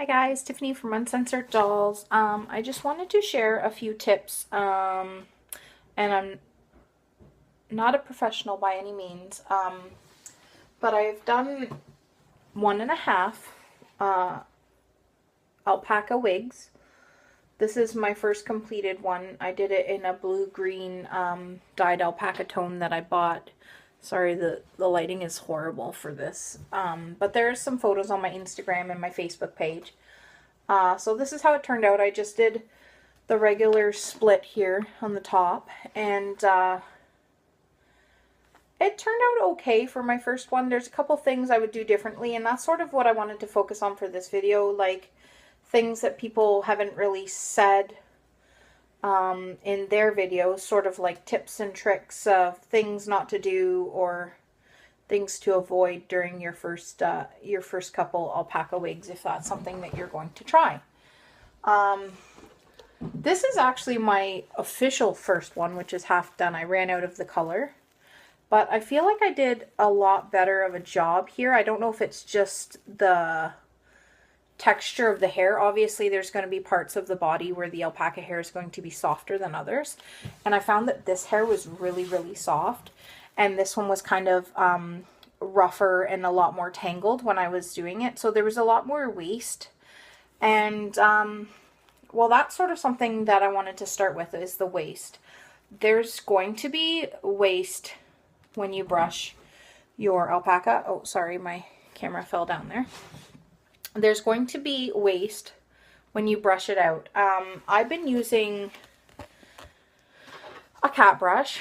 Hi guys, Tiffany from Uncensored Dolls. I just wanted to share a few tips, and I'm not a professional by any means, but I've done 1.5 alpaca wigs. This is my first completed one. I did it in a blue-green dyed alpaca tone that I bought. Sorry, the lighting is horrible for this, but there's some photos on my Instagram and my Facebook page. So this is how it turned out. I just did the regular split here on the top, and it turned out okay for my first one. There's a couple things I would do differently, and that's sort of what I wanted to focus on for this video, like things that people haven't really said in their videos, sort of like tips and tricks of things not to do or things to avoid during your first couple alpaca wigs, if that's something that you're going to try. This is actually my official first one, which is half done. I ran out of the color, but I feel like I did a lot better of a job here. I don't know if it's just the texture of the hair. Obviously there's going to be parts of the body where the alpaca hair is going to be softer than others, and I found that this hair was really soft, and this one was kind of rougher and a lot more tangled when I was doing it, so there was a lot more waste. And well, that's sort of something that I wanted to start with, is the waste. There's going to be waste when you brush your alpaca. Oh, sorry, my camera fell down there. There's going to be waste when you brush it out. I've been using a cat brush,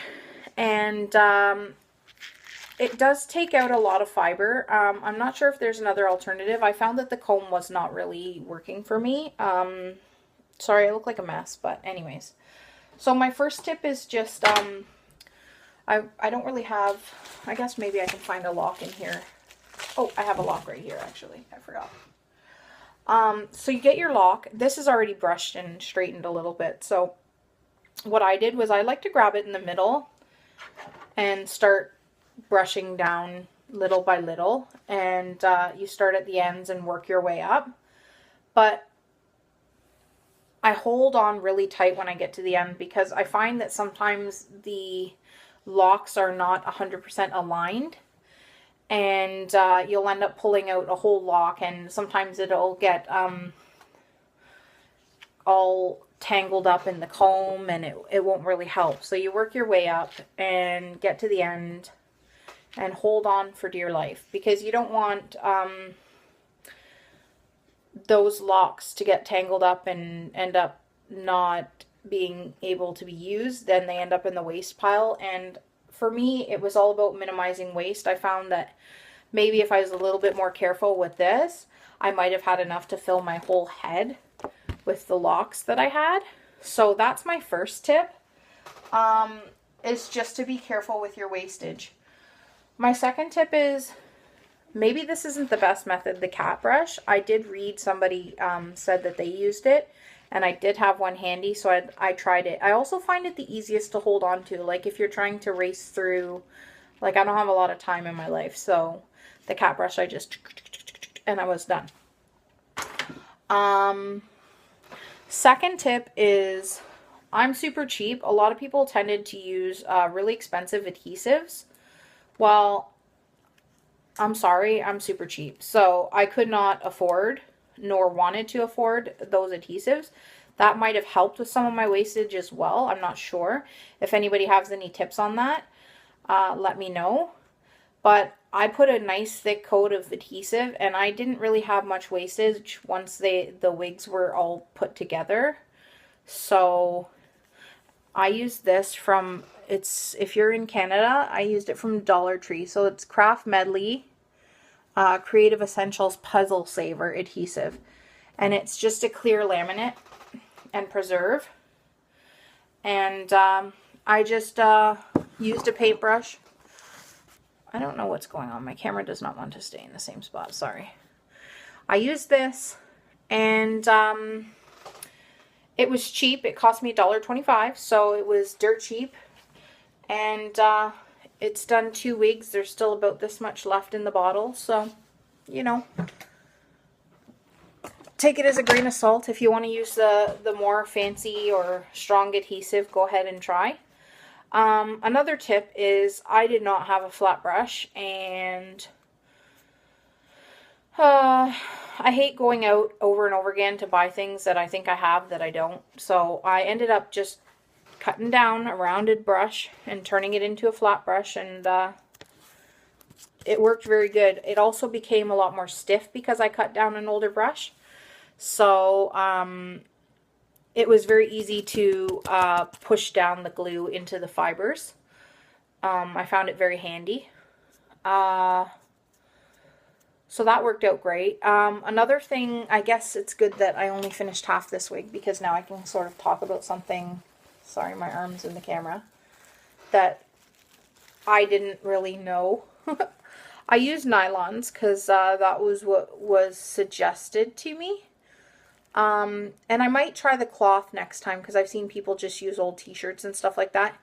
and it does take out a lot of fiber. I'm not sure if there's another alternative. I found that the comb was not really working for me. Sorry, I look like a mess, but anyways. So my first tip is just, I don't really have, I guess maybe I can find a lock in here. Oh, I have a lock right here, actually. I forgot. So you get your lock. This is already brushed and straightened a little bit. So what I did was I like to grab it in the middle and start brushing down little by little. And you start at the ends and work your way up. But I hold on really tight when I get to the end, because I find that sometimes the locks are not 100% aligned. And you'll end up pulling out a whole lock, and sometimes it'll get all tangled up in the comb, and it won't really help. So you work your way up and get to the end and hold on for dear life, because you don't want those locks to get tangled up and end up not being able to be used. Then they end up in the waste pile, and for me, it was all about minimizing waste. I found that maybe if I was a little bit more careful with this, I might have had enough to fill my whole head with the locks that I had. So that's my first tip, is just to be careful with your wastage. My second tip is, maybe this isn't the best method, the cat brush. I did read somebody said that they used it, and I did have one handy, so I tried it. I also find it the easiest to hold on to. Like if you're trying to race through, like I don't have a lot of time in my life, so the cat brush, I just, and I was done. Second tip is, I'm super cheap. A lot of people tended to use really expensive adhesives. Well, I'm sorry, I'm super cheap. So I could not afford nor wanted to afford those adhesives. That might have helped with some of my wastage as well. I'm not sure. If anybody has any tips on that, let me know. But I put a nice thick coat of adhesive, and I didn't really have much wastage once the wigs were all put together. So I used this from, if you're in Canada, I used it from Dollar Tree. So it's Craft Medley Creative Essentials Puzzle Saver adhesive, and it's just a clear laminate and preserve. And I just used a paintbrush. I don't know what's going on. My camera does not want to stay in the same spot. Sorry. I used this, and it was cheap. It cost me $1.25, so it was dirt cheap. And it's done 2 wigs. There's still about this much left in the bottle, so, you know. take it as a grain of salt. If you want to use the more fancy or strong adhesive, go ahead and try. Another tip is I did not have a flat brush, and I hate going out over and over again to buy things that I think I have that I don't. So I ended up just cutting down a rounded brush and turning it into a flat brush, and it worked very good. It also became a lot more stiff because I cut down an older brush. So it was very easy to push down the glue into the fibers. I found it very handy. So that worked out great. Another thing, I guess it's good that I only finished half this wig, because now I can sort of talk about something, sorry, my arm's in the camera, that I didn't really know. I used nylons because that was what was suggested to me. And I might try the cloth next time, because I've seen people just use old t-shirts and stuff like that.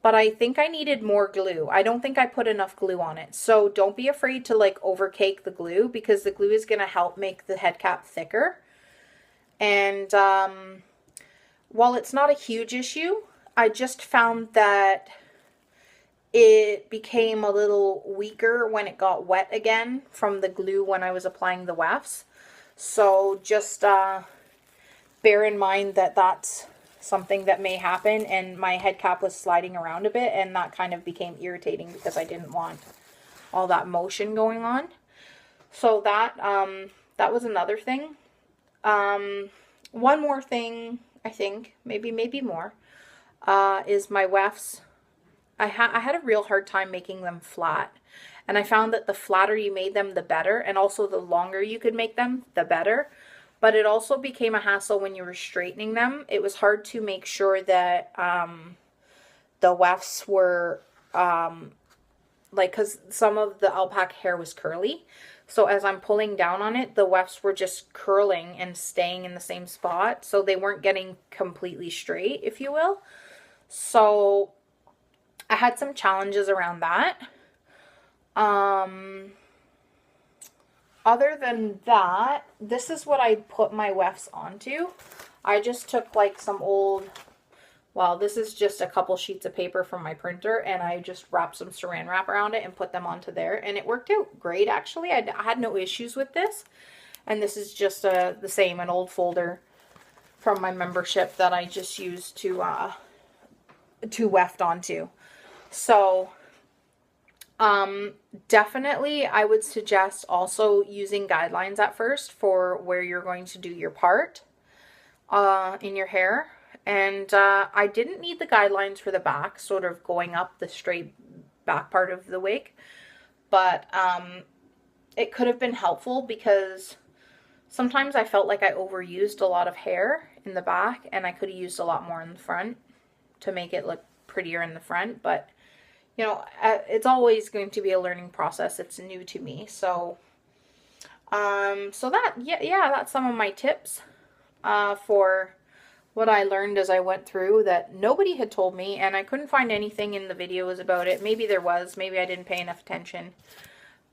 But I think I needed more glue. I don't think I put enough glue on it. So don't be afraid to like overcake the glue, because the glue is going to help make the head cap thicker. And while it's not a huge issue, I just found that it became a little weaker when it got wet again from the glue when I was applying the wefts. So just bear in mind that that's something that may happen, and my head cap was sliding around a bit, and that kind of became irritating because I didn't want all that motion going on. So that that was another thing. One more thing, I think, maybe more, is my wefts. I had a real hard time making them flat, and I found that the flatter you made them, the better, and also the longer you could make them, the better. But it also became a hassle when you were straightening them. It was hard to make sure that the wefts were, like, because some of the alpaca hair was curly. So as I'm pulling down on it, the wefts were just curling and staying in the same spot. So they weren't getting completely straight, if you will. So I had some challenges around that. Other than that, this is what I put my wefts onto. I just took like some old, well, this is just a couple sheets of paper from my printer, and I just wrapped some saran wrap around it and put them onto there, and it worked out great, actually. I had no issues with this. And this is just the same, an old folder from my membership that I just used to weft onto. So definitely I would suggest also using guidelines at first for where you're going to do your part in your hair. And I didn't need the guidelines for the back, sort of going up the straight back part of the wig, but it could have been helpful, because sometimes I felt like I overused a lot of hair in the back, and I could have used a lot more in the front to make it look prettier in the front. But you know, it's always going to be a learning process. It's new to me. So, so that, yeah, that's some of my tips, for what I learned as I went through that nobody had told me, and I couldn't find anything in the videos about it. Maybe there was, maybe I didn't pay enough attention,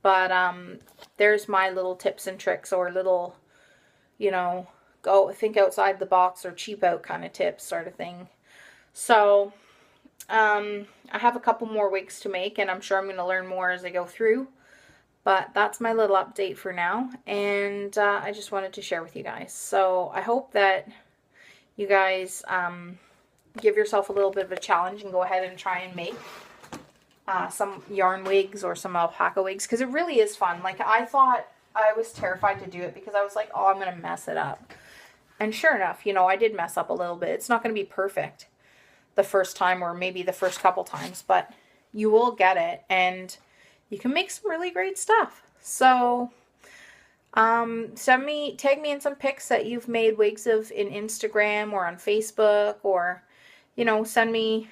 but, there's my little tips and tricks, or little, you know, go think outside the box or cheap out kind of tips sort of thing. So, I have a couple more wigs to make, and I'm sure I'm going to learn more as I go through. But that's my little update for now, and I just wanted to share with you guys. So I hope that you guys give yourself a little bit of a challenge and go ahead and try and make some yarn wigs or some alpaca wigs, because it really is fun. Like, I thought I was terrified to do it because I was like, oh, I'm going to mess it up. And sure enough, you know, I did mess up a little bit. It's not going to be perfect the first time, or maybe the first couple times, but you will get it, and you can make some really great stuff. So tag me in some pics that you've made wigs of in Instagram or on Facebook, or, you know, send me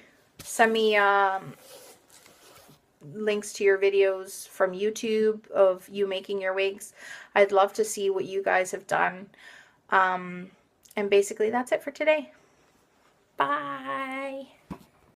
links to your videos from YouTube of you making your wigs. I'd love to see what you guys have done. And basically that's it for today. Bye.